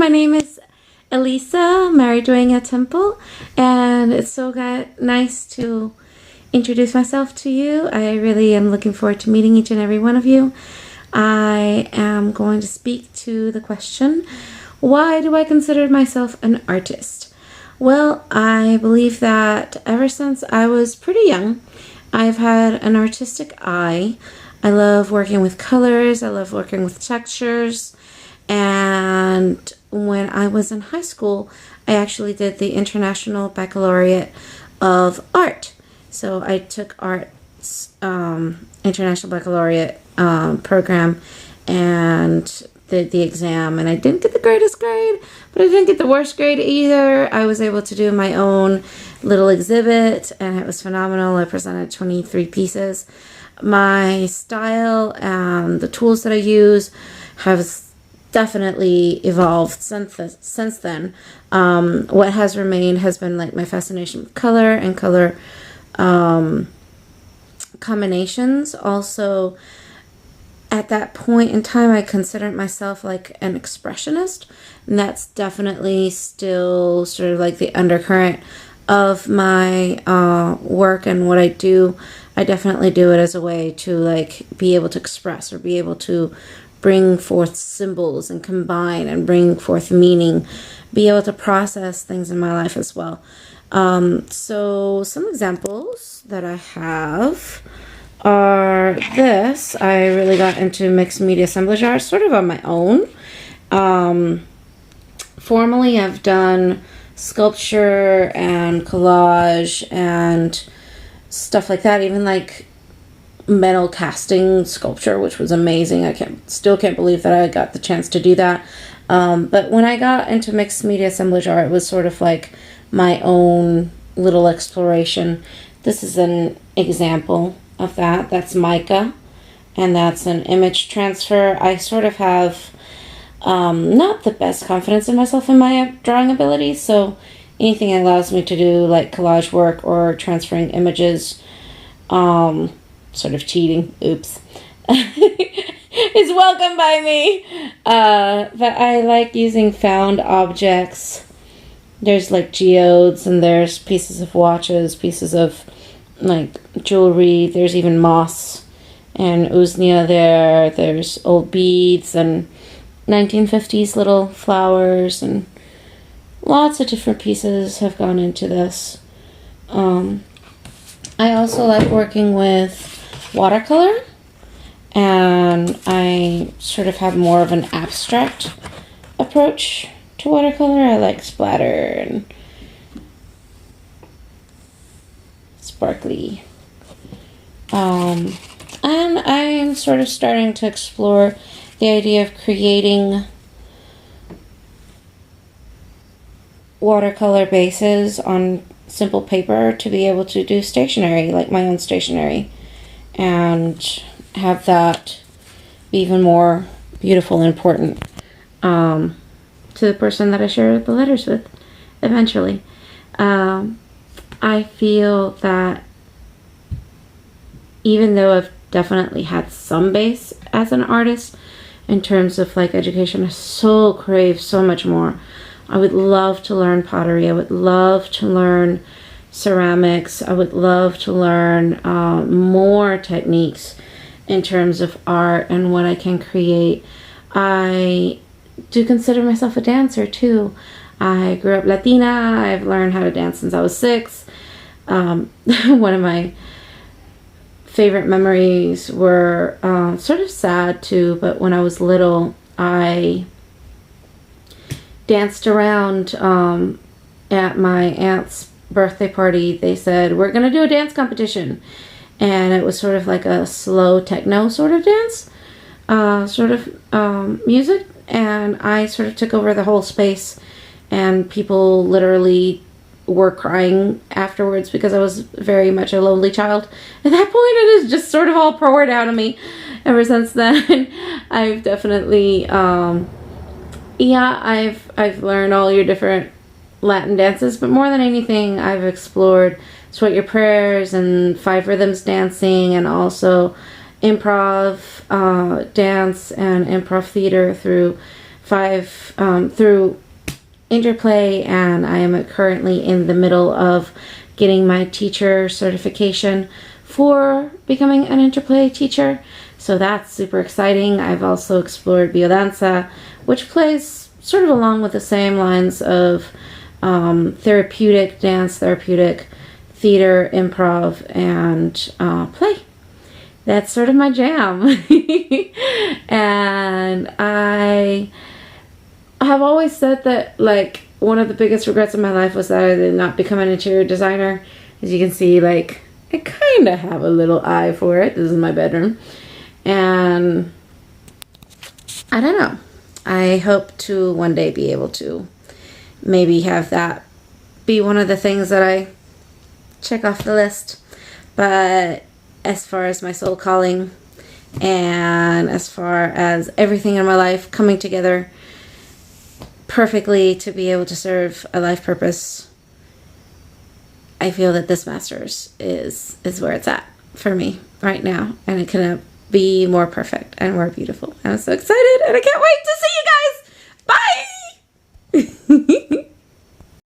my name is Elisa Maridueña Temple, and it's so nice to introduce myself to you. I really am looking forward to meeting each and every one of you. I am going to speak to the question, why do I consider myself an artist? Well, I believe that ever since I was pretty young, I've had an artistic eye. I love working with colors, I love working with textures, and when I was in high school, I actually did the International Baccalaureate of Art. So I took Arts International Baccalaureate program and did the exam, and I didn't get the greatest grade, but I didn't get the worst grade either. I was able to do my own little exhibit, and it was phenomenal. I presented 23 pieces. My style and the tools that I use have definitely evolved since then. What has remained has been like my fascination with color and color combinations. Also, at that point in time, I considered myself like an expressionist, and that's definitely still sort of like the undercurrent of my work and what I do. I definitely do it as a way to like be able to express or be able to bring forth symbols and combine and bring forth meaning, be able to process things in my life as well. So some examples that I have are this. I really got into mixed media assemblage art sort of on my own. Formerly, I've done sculpture and collage and stuff like that, even like metal casting sculpture, which was amazing. I still can't believe that I got the chance to do that. But when I got into mixed media assemblage art, it was sort of like my own little exploration. This is an example of that. That's mica, and that's an image transfer. I sort of have not the best confidence in myself in my drawing abilities, so anything that allows me to do like collage work or transferring images, sort of cheating, oops, is welcome by me. But I like using found objects. There's like geodes, and there's pieces of watches, pieces of like jewelry. There's even moss and usnea there. There's old beads and 1950s little flowers, and lots of different pieces have gone into this. I also like working with watercolor, and I sort of have more of an abstract approach to watercolor. I like splatter and sparkly. And I'm sort of starting to explore the idea of creating watercolor bases on simple paper to be able to do stationery, like my own stationery, and have that be even more beautiful and important to the person that I share the letters with eventually. I feel that even though I've definitely had some base as an artist in terms of like education, I so crave so much more. I would love to learn pottery. I would love to learn ceramics. I would love to learn more techniques in terms of art and what I can create. I do consider myself a dancer too. I grew up Latina. I've learned how to dance since I was 6. One of my favorite memories were sort of sad too, but when I was little, I danced around at my aunt's birthday party. They said, we're going to do a dance competition. And it was sort of like a slow techno sort of dance, music. And I sort of took over the whole space, and people literally were crying afterwards because I was very much a lonely child. At that point, it has just sort of all poured out of me. Ever since then, I've definitely, I've learned all your different Latin dances, but more than anything, I've explored Sweat Your Prayers and 5 Rhythms dancing, and also improv dance and improv theater through through Interplay, and I am currently in the middle of getting my teacher certification for becoming an Interplay teacher. So that's super exciting. I've also explored biodanza, which plays sort of along with the same lines of therapeutic dance, therapeutic theater, improv, and play. That's sort of my jam. And I have always said that, like, one of the biggest regrets of my life was that I did not become an interior designer. As you can see, like, I kind of have a little eye for it. This is my bedroom. And I don't know. I hope to one day be able to maybe have that be one of the things that I check off the list. But as far as my soul calling and as far as everything in my life coming together perfectly to be able to serve a life purpose, I feel that this master's is where it's at for me right now, and it couldn't be more perfect and more beautiful. I'm so excited, and I can't wait to see you guys. Bye.